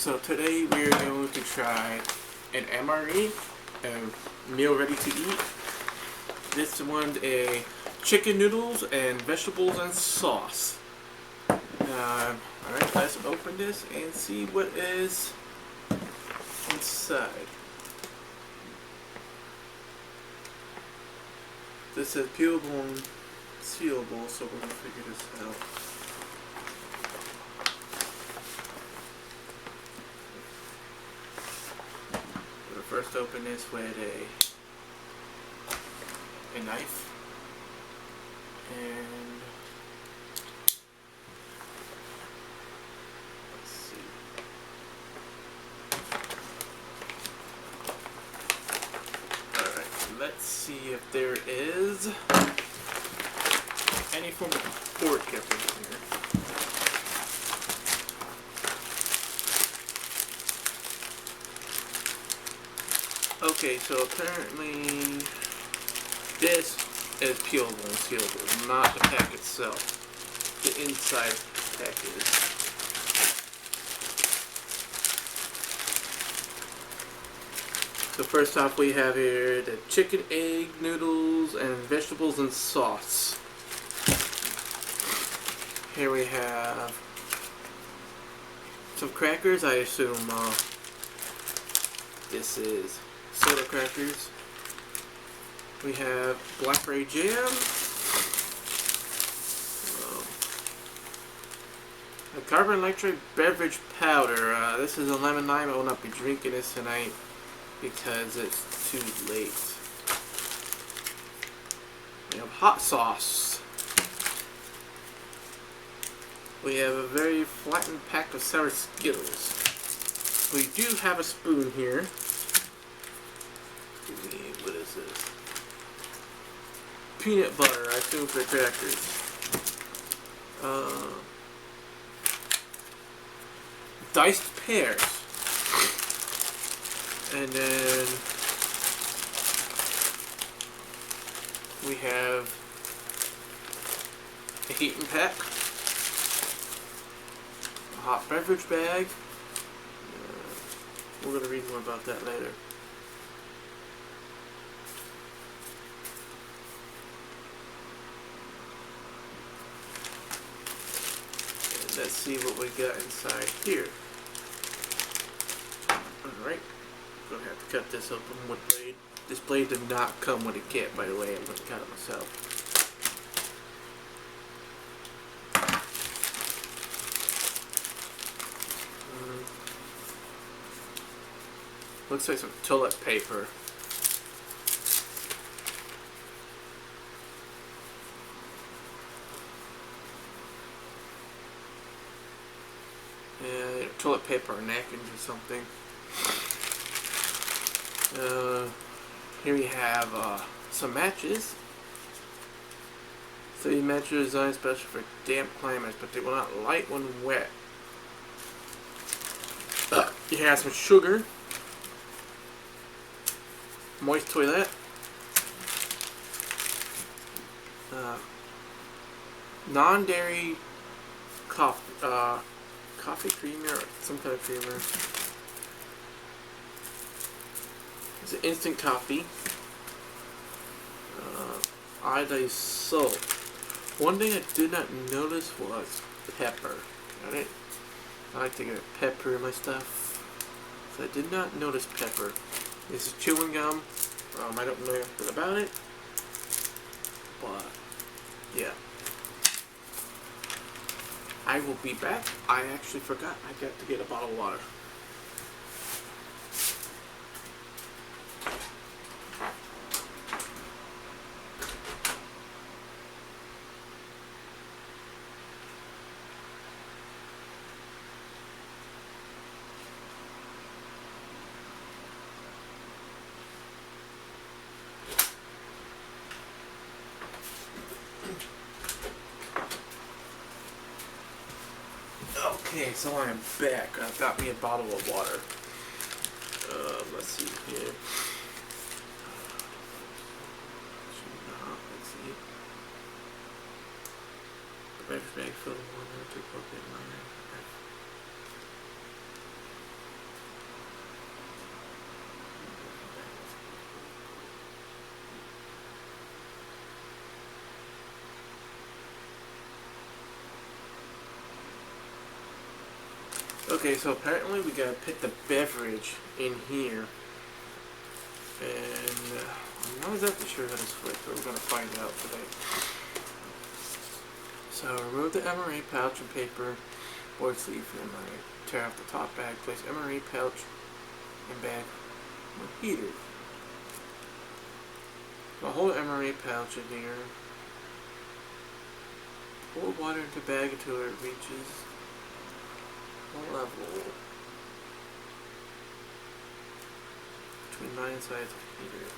So today we're going to try an MRE, a meal ready to eat. This one's a chicken noodles and vegetables and sauce. Alright, let's open this and see what is inside. This is peelable and sealable, so we're going to figure this out. We'll first open this with a knife, and let's see. Alright, let's see if there is any form of pork up in here. Okay, so apparently this is peelable and sealable, not the pack itself. The inside package. So first off, we have here the chicken, egg, noodles, and vegetables and sauce. Here we have some crackers. I assume this is soda crackers. We have blackberry jam, a carbon electric beverage powder. This is a lemon lime. I will not be drinking this tonight because it's too late. We have hot sauce. We have a very flattened pack of sour Skittles. We do have a spoon here. What is this? Peanut butter, I assume for crackers. Diced pears. And then we have a heating pack. A hot beverage bag. We're going to read more about that later. Let's see what we got inside here. Alright, gonna have to cut this open with a blade. This blade did not come with a kit, by the way. I'm gonna cut it myself. Looks like some toilet paper. Toilet paper or napkins or something. Here we have some matches. So these matches are designed especially for damp climates, but they will not light when wet. You have some sugar, moist toilet, non-dairy coffee creamer or some kind of creamer. It's an instant coffee. Iodized salt. One thing I did not notice was pepper. Alright? I like to get pepper in my stuff. So I did not notice pepper. This is chewing gum. I don't know anything about it. But yeah. I will be back. I actually forgot I got to get a bottle of water. Okay, so I am back. I've got me a bottle of water. Let's see here. Let's see. The beverage bag filled with water to appropriate minor. Okay, so apparently we gotta pick the beverage in here. And I'm not exactly sure how to switch, but we're gonna find out today. So remove the MRE pouch and paper board sleeve from MRE. Tear off the top bag. Place MRE pouch and bag on heater. So hold MRE pouch in here. Pour water into bag until it reaches a level between 9 sides of heater.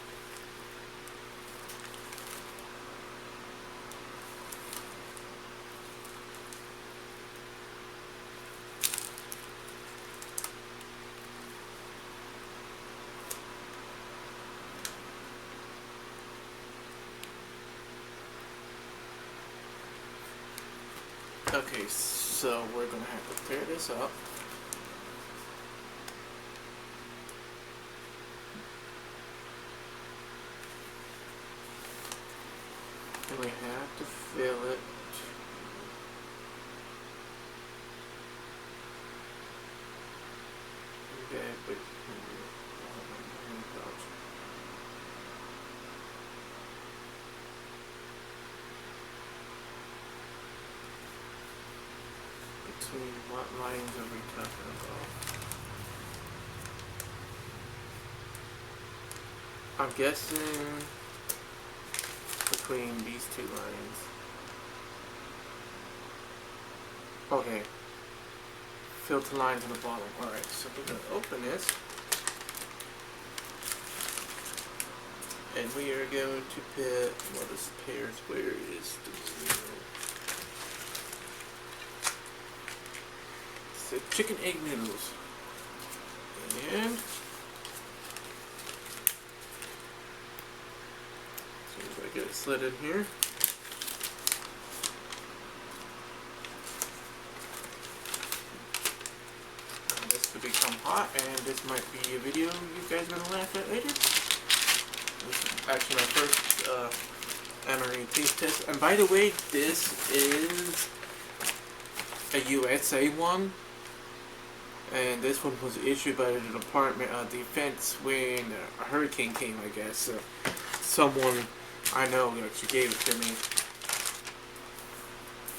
Okay, so we're gonna have to pair this up. And we have to fill it. Okay, but between what lines are we talking about? I'm guessing between these two lines. Okay. Filter lines on the bottom. Alright, so we're going to open this. And we are going to put, what is pairs? Where is the zero? So chicken egg noodles. And as soon as I get it slid in here. This could become hot, and this might be a video you guys are gonna laugh at later. This is actually my first MRE taste test. And by the way, this is a USA one. And this one was issued by the Department of Defense when a hurricane came, I guess. So someone I know actually gave it to me.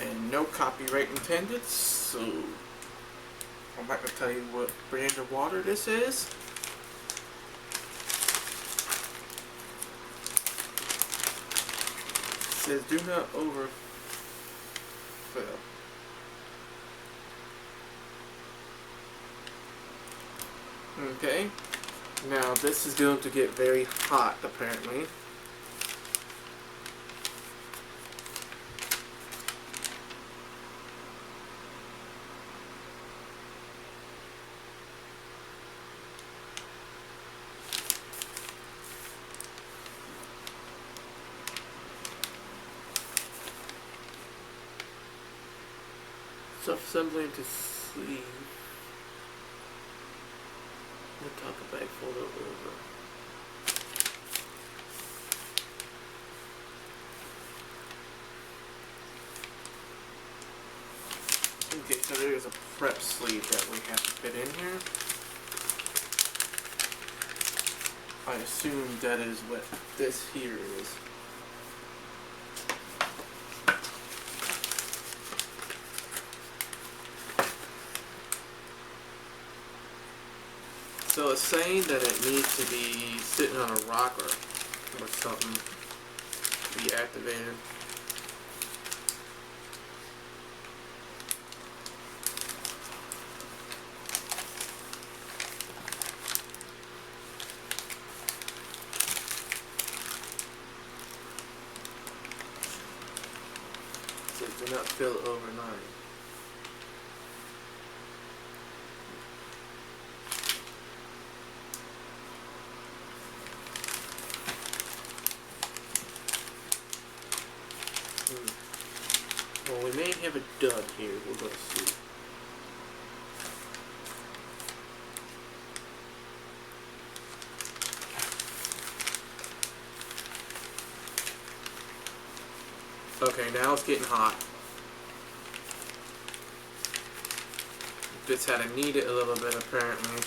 And no copyright intended, so I'm not going to tell you what brand of water this is. It says do not overfill. Okay, now this is going to get very hot apparently. Self-assembling to sleeve. We'll talk a bag fold over. Okay, so there is a prep sleeve that we have to fit in here. I assume that is what this here is. So it's saying that it needs to be sitting on a rock or something to be activated. It says do not fill overnight. Well, we may have a dud here. We're going to see. Okay, now it's getting hot. Just had to knead it a little bit apparently.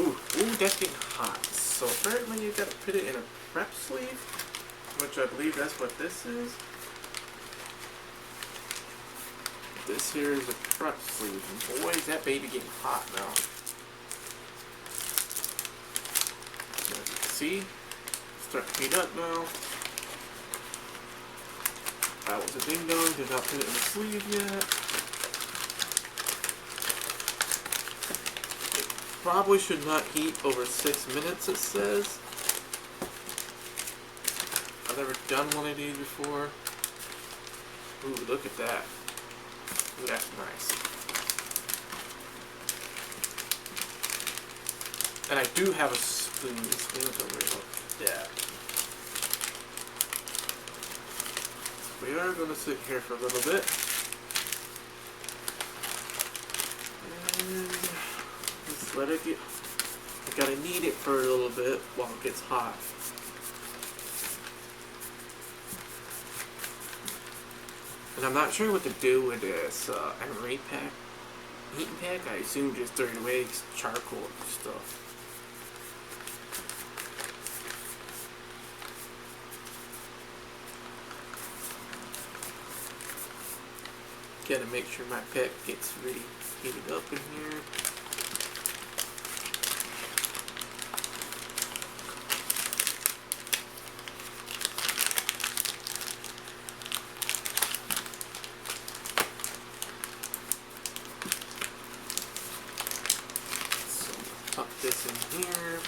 Ooh, that's getting hot. So apparently you gotta put it in a prep sleeve, which I believe that's what this is. This here is a prep sleeve, and boy is that baby getting hot now. As you can see, it's starting to heat up now. That was a ding dong, did not put it in the sleeve yet. It probably should not heat over 6 minutes, it says. I've never done one of these before. Ooh, look at that. Ooh, that's nice. And I do have a spoon. The spoon's over here. Look at that. We are going to sit here for a little bit. And just let it get... I gotta knead it for a little bit while it gets hot. And I'm not sure what to do with this emery pack, heating pack. I assume just throw it away, it's charcoal and stuff. Gotta make sure my pack gets really heated up in here. So pop this in here.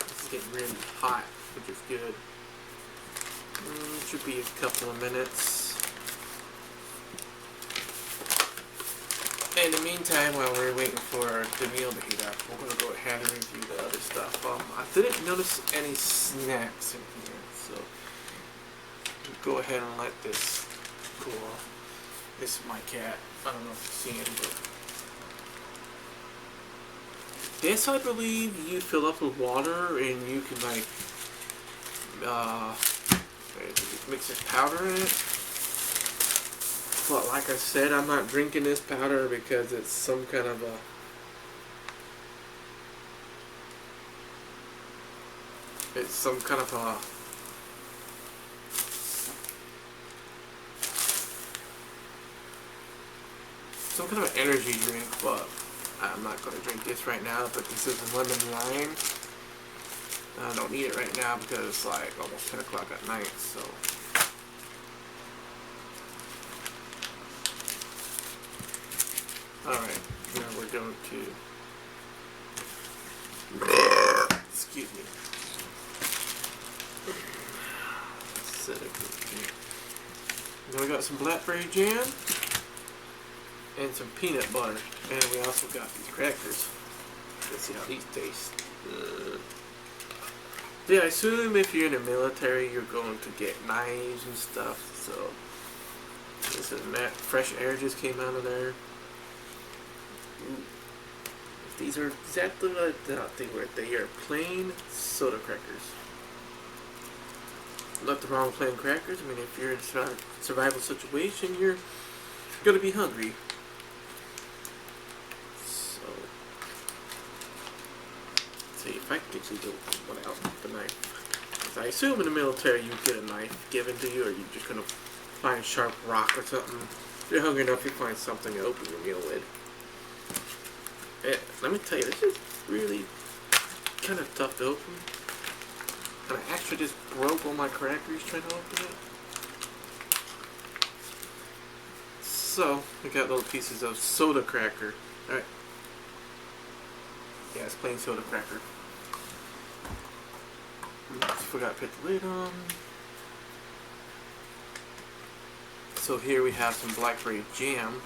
This is getting really hot, which is good. Should be a couple of minutes. In the meantime, while we're waiting for the meal to heat up, we're going to go ahead and review the other stuff. I didn't notice any snacks in here, so go ahead and let this cool off. This is my cat. I don't know if you see him, but this, I believe, you fill up with water and you can like mix this powder in it. But like I said, I'm not drinking this powder because it's some kind of a... It's some kind of a... Some kind of an energy drink, but I'm not going to drink this right now. But this is a lemon lime. I don't need it right now because it's like almost 10 o'clock at night, so... Alright, now we're going to... Excuse me. Set it here. Then we got some blackberry jam and some peanut butter. And we also got these crackers. Let's see how these taste. Yeah, I assume if you're in the military, you're going to get knives and stuff. So, this is fresh air just came out of there. Ooh. These are exactly what I thought they were. They are plain soda crackers. Nothing wrong with plain crackers. I mean, if you're in a survival situation, you're gonna be hungry. So, let's see if I can get you one out with the knife. I assume in the military you get a knife given to you, or you're just gonna find a sharp rock or something. If you're hungry enough, you find something to open your meal with. Let me tell you, this is really kind of tough to open. And I actually just broke all my crackers trying to open it. So, we got little pieces of soda cracker. Alright. Yeah, it's plain soda cracker. Oops, forgot to put the lid on. So here we have some blackberry jam.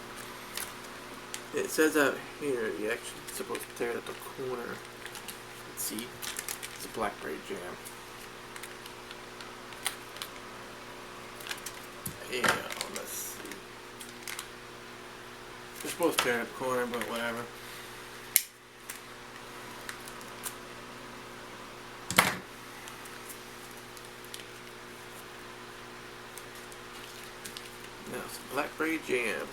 It says out here, you're actually supposed to tear it at the corner. Let's see. It's a blackberry jam. Yeah, let's see. You're supposed to tear it at the corner, but whatever. Now, Blackberry jam.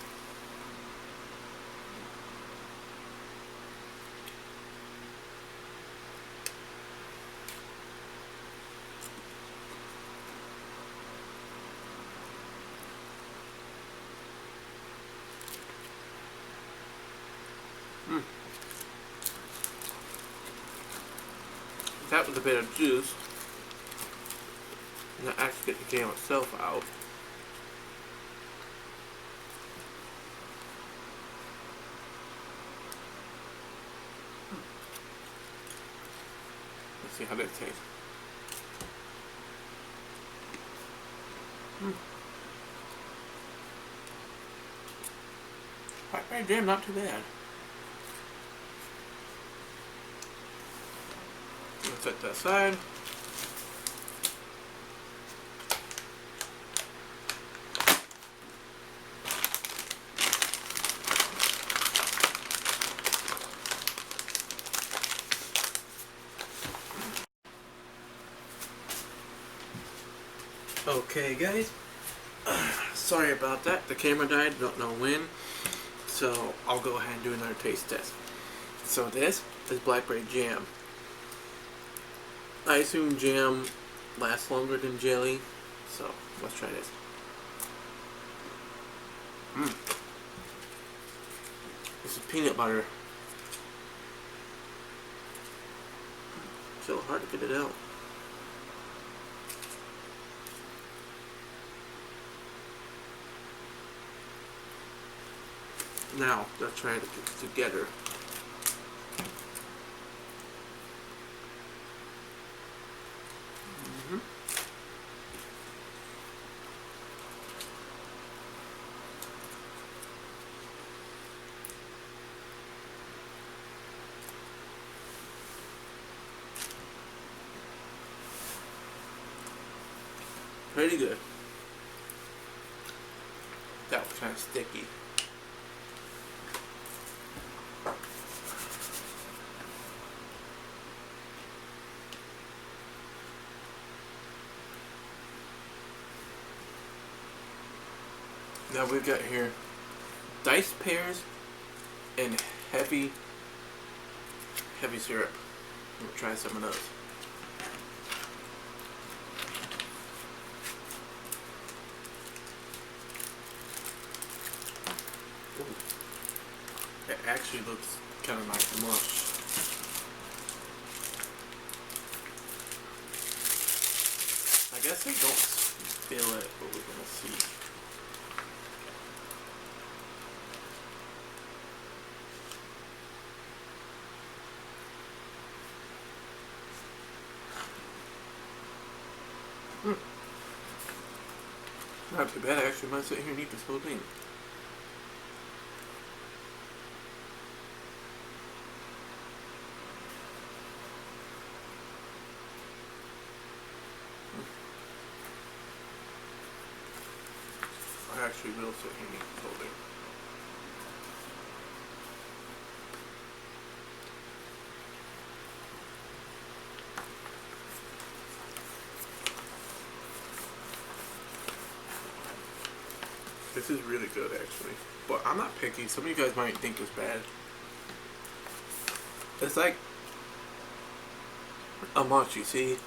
That was a bit of juice. And I actually get the jam itself out. Let's see how that tastes. Blackberry jam, not too bad. Let's set that aside. Okay guys, sorry about that. The camera died, don't know when. So I'll go ahead and do another taste test. So this is blackberry jam. I assume jam lasts longer than jelly, so let's try this. This is peanut butter. So hard to get it out. Now, let's try to put it together. Pretty good. That was kind of sticky. Now we've got here diced pears and heavy syrup. We'll try some of those. Ooh. It actually looks kind of like mush. I guess they don't feel it, but we're gonna see. Not too bad. I actually might sit here and eat this whole thing. I actually will sit here and eat this whole thing. This is really good actually, but I'm not picky. Some of you guys might think it's bad. It's like a mush, you see?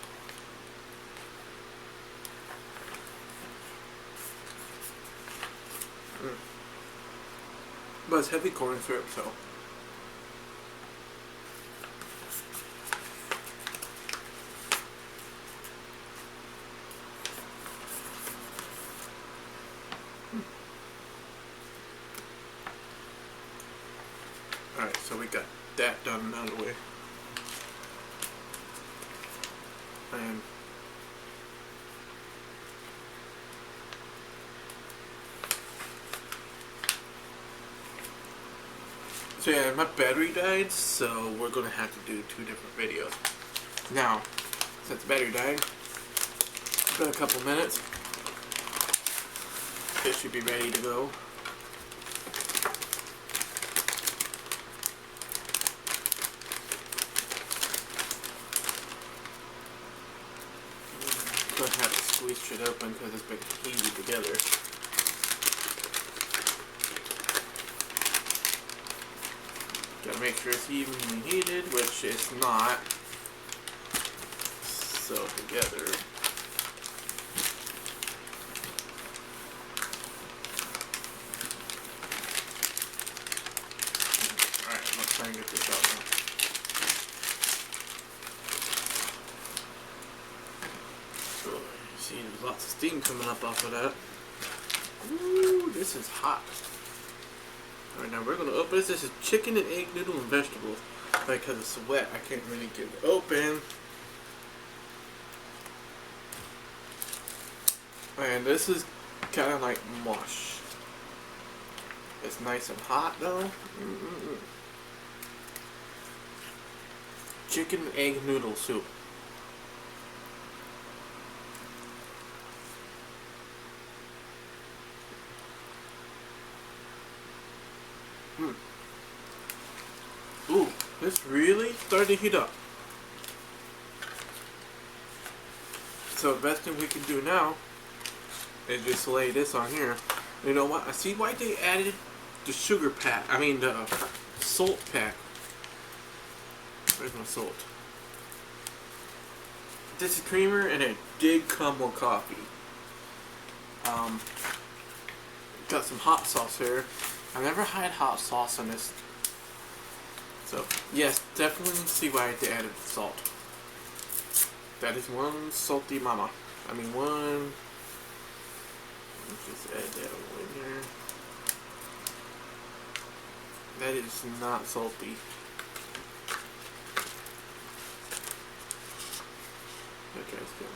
But it's heavy corn syrup, so. Alright, so we got that done and out of the way. And so yeah, my battery died, so we're gonna have to do 2 different videos. Now, since the battery died, it's been a couple minutes. It should be ready to go. Gonna have to squeeze it open because it's been heated together. make sure it's evenly heated, which it's not. So together. Alright, let's try and get this out now. So, you see there's lots of steam coming up off of that. Ooh, this is hot. Alright, now we're going to open this. This is chicken and egg noodle and vegetables. Because it's wet, I can't really get it open. And this is kind of like mush. It's nice and hot though. Chicken and egg noodle soup. Ooh, this really started to heat up. So the best thing we can do now is just lay this on here. You know what? I see why they added the sugar pack. I mean the salt pack. Where's my salt? This is creamer and it did come with coffee. Got some hot sauce here. I never had hot sauce on this. So, yes, definitely see why they added salt. That is one salty mama. I mean, one. Let's just add that over in here. That is not salty. Okay, let's go.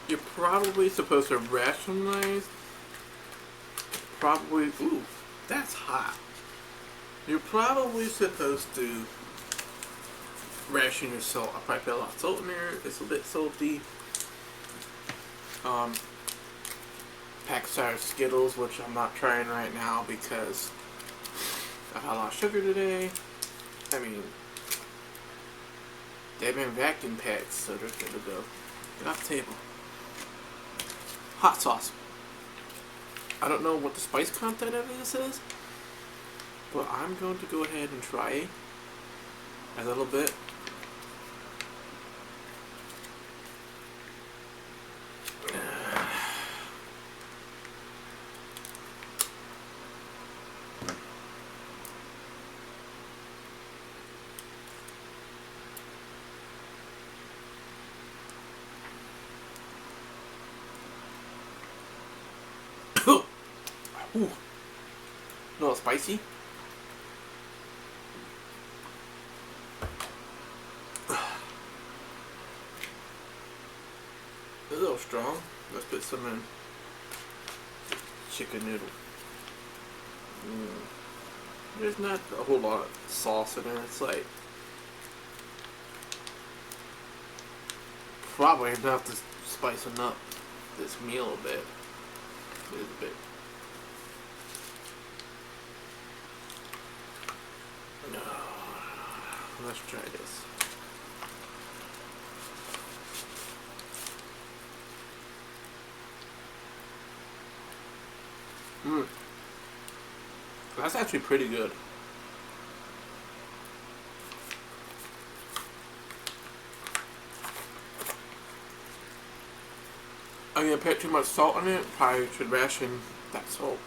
You're probably supposed to rationalize. Probably. Ooh, that's hot. You're probably supposed to ration your salt. I probably put a lot of salt in there. It's a bit salty. Pack size Skittles, which I'm not trying right now because I've had a lot of sugar today. I mean, they've been vacuum packed, so they're good to go. Get off the table. Hot sauce. I don't know what the spice content of this is, but I'm going to go ahead and try a little bit. Ooh, a little spicy. A little strong. Let's put some in. Chicken noodle. There's not a whole lot of sauce in there. It's like probably enough to spicing up this meal a bit. It is a bit. No. Let's try this. That's actually pretty good. I'm gonna put too much salt on it. Probably should ration that salt.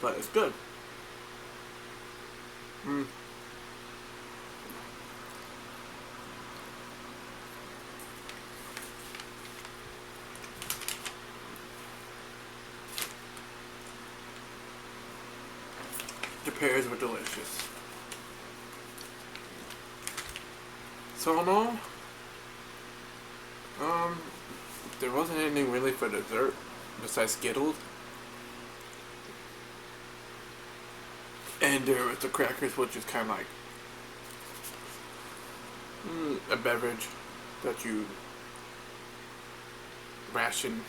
But it's good. The pears were delicious. So in all, there wasn't anything really for dessert besides Skittles. And there was the crackers, which is kind of like a beverage that you ration.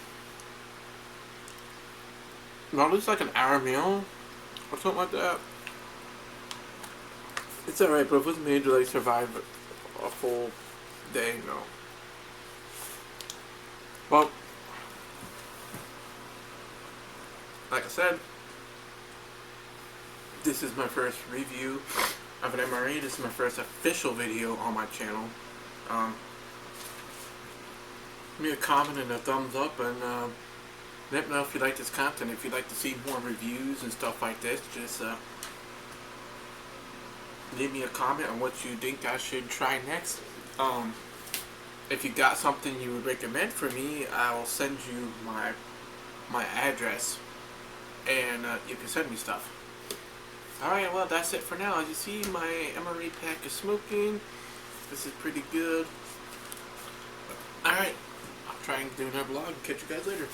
No, it looks like an hour meal or something like that. It's alright, but if it was made to like survive a full day, no. Well, like I said, this is my first review of an MRE. This is my first official video on my channel. Give me a comment and a thumbs up, and let me know if you like this content. If you'd like to see more reviews and stuff like this, just leave me a comment on what you think I should try next. If you got something you would recommend for me, I will send you my address, and you can send me stuff. Alright, well, that's it for now. As you see, my MRE pack is smoking. This is pretty good. Alright, I'll try and do another vlog and catch you guys later.